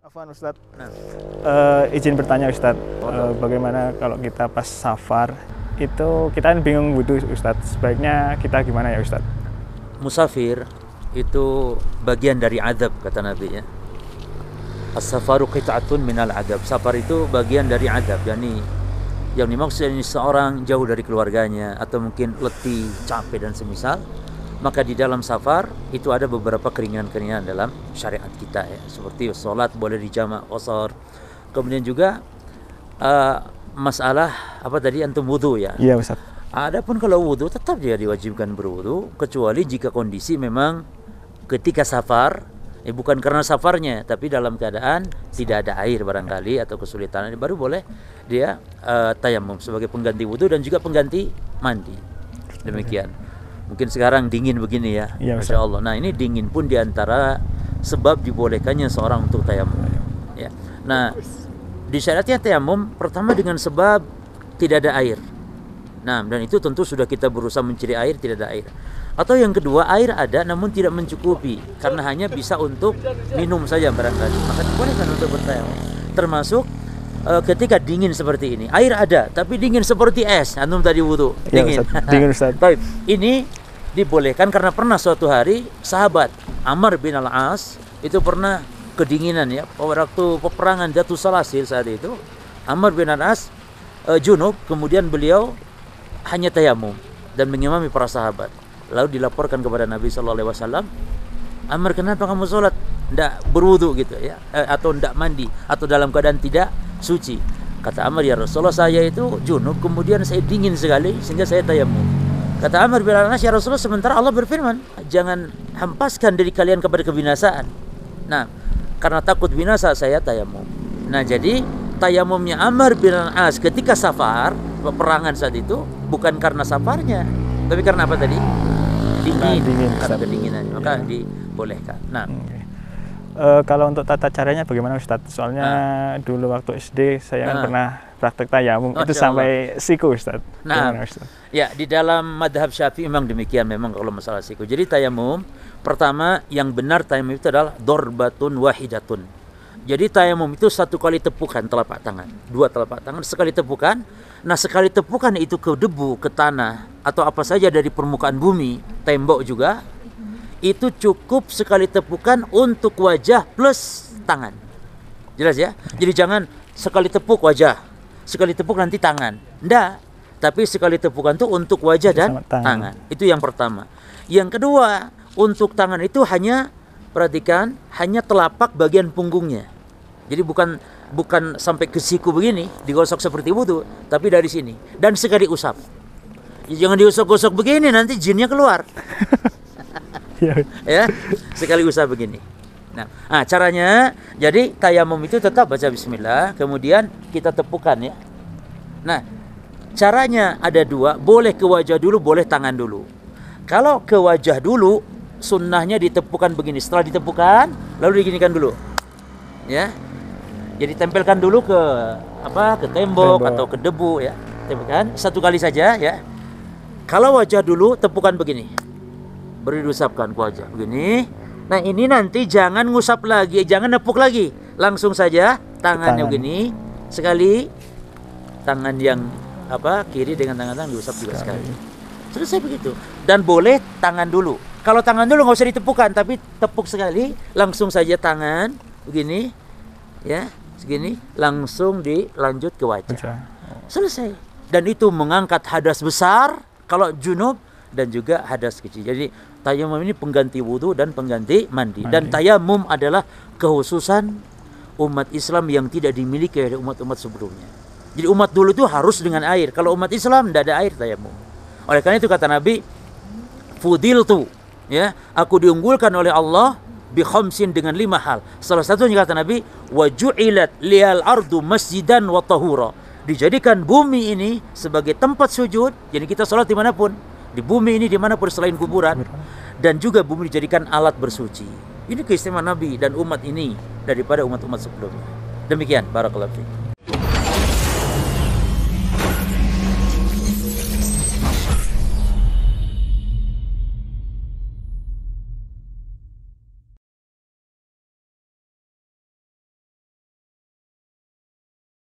Afwan Ustadz, Nah, izin bertanya Ustadz, bagaimana kalau kita pas safar itu kita kan bingung wudhu Ustadz, sebaiknya kita gimana ya Ustadz? musafir itu bagian dari adab kata Nabi ya. As-safaru qit'atun minal adab. Safar itu bagian dari adab, yakni yang dimaksud ini seorang jauh dari keluarganya atau mungkin letih, capek dan semisal. Maka di dalam safar itu ada beberapa keringanan-keringanan dalam syariat kita ya. Seperti sholat boleh dijamak qasar. Kemudian juga masalah apa tadi antum wudu ya. Iya Ustadz. Adapun kalau wudu tetap dia diwajibkan berwudu kecuali jika kondisi memang ketika safar bukan karena safarnya tapi dalam keadaan tidak ada air barangkali atau kesulitan baru boleh dia tayamum sebagai pengganti wudu dan juga pengganti mandi. Demikian. Mungkin sekarang dingin begini ya. Iya, Masya Allah. Nah, ini dingin pun diantara sebab dibolehkannya seorang untuk tayamum. Ya. Nah, di syariatnya tayamum pertama dengan sebab tidak ada air. Nah, dan itu tentu sudah kita berusaha mencari air, tidak ada air. Atau yang kedua, air ada namun tidak mencukupi karena hanya bisa untuk minum saja barangkali. Maka dibolehkan untuk bertayamum. Termasuk ketika dingin seperti ini, air ada tapi dingin seperti es. Antum tadi wudu dingin. Ya, Ustadz. Dingin Ustadz. Baik, ini dibolehkan karena pernah suatu hari sahabat Amr bin Al-As itu pernah kedinginan ya. Waktu peperangan Jatuh Salasil saat itu, Amr bin Al-As junub, kemudian beliau hanya tayamum dan mengimami para sahabat. Lalu dilaporkan kepada Nabi sallallahu alaihi wasallam, "Amr, kenapa kamu sholat tidak berwudu gitu ya, atau tidak mandi atau dalam keadaan tidak suci?" Kata Amr, "Ya Rasulullah, saya itu junub, kemudian saya dingin sekali sehingga saya tayamum." Kata Amr bin Al-As, "Ya Rasulullah, sementara Allah berfirman, jangan hampaskan diri kalian kepada kebinasaan. Nah, karena takut binasa saya tayamum." Nah, jadi tayamumnya Amr bin Al-As ketika safar, peperangan saat itu bukan karena safarnya, tapi karena apa tadi? Dingin, karena kedinginan. Maka dibolehkan. Nah, Kalau untuk tata caranya bagaimana Ustadz? Soalnya dulu waktu SD saya kan pernah praktek tayamum itu sampai siku Ustadz. Nah, Gimana, Ustadz? ya di dalam madhab Syafi'i memang demikian memang kalau masalah siku. Jadi tayamum pertama yang benar tayamum itu adalah dorbatun wahidatun. Jadi tayamum itu satu kali tepukan telapak tangan, dua telapak tangan sekali tepukan. Nah, sekali tepukan itu ke debu, ke tanah atau apa saja dari permukaan bumi, tembok juga, itu cukup sekali tepukan untuk wajah plus tangan. Jelas ya? Jadi jangan sekali tepuk wajah, sekali tepuk nanti tangan. Enggak. Tapi sekali tepukan itu untuk wajah dan tangan. Itu yang pertama. Yang kedua, untuk tangan itu hanya perhatikan hanya telapak bagian punggungnya. Jadi bukan sampai ke siku begini digosok seperti wudu, tapi dari sini dan sekali usap. Jangan diusap-usap begini nanti jinnya keluar. Ya, sekali usap begini. Nah, caranya jadi tayamum itu tetap baca bismillah, kemudian kita tepukan ya. Nah, caranya ada dua, boleh ke wajah dulu, boleh tangan dulu. Kalau ke wajah dulu, sunnahnya ditepukan begini. Setelah ditepukan, lalu diginikan dulu. Ya. Jadi tempelkan dulu ke ke tembok atau ke debu ya. Tempelkan satu kali saja ya. Kalau wajah dulu tepukan begini. Baru diusapkan ke wajah begini. Nah, ini nanti jangan ngusap lagi, jangan nepuk lagi. Langsung saja tangannya begini. Sekali tangan yang kiri dengan tangan diusap juga sekali. Selesai begitu. Dan boleh tangan dulu. Kalau tangan dulu nggak usah ditepukan, tapi tepuk sekali, langsung saja tangan begini, ya, segini, langsung dilanjut ke wajah. Selesai. Dan itu mengangkat hadas besar kalau junub dan juga hadas kecil. Jadi tayamum ini pengganti wudu dan pengganti mandi. Dan tayamum adalah kekhususan umat Islam yang tidak dimiliki oleh umat-umat sebelumnya. Jadi umat dulu itu harus dengan air. Kalau umat Islam tidak ada air tayamum. Oleh karena itu kata Nabi, fudiltu, ya, aku diunggulkan oleh Allah bi khamsin dengan 5 hal. Salah satunya kata Nabi, wa ju'ilat liyal ardu masjidan wa tahura. Dijadikan bumi ini sebagai tempat sujud. Jadi kita sholat dimanapun, di bumi ini dimanapun selain kuburan, dan juga bumi dijadikan alat bersuci. Ini keistimewaan Nabi dan umat ini daripada umat-umat sebelumnya. Demikian, barakallahu fiik.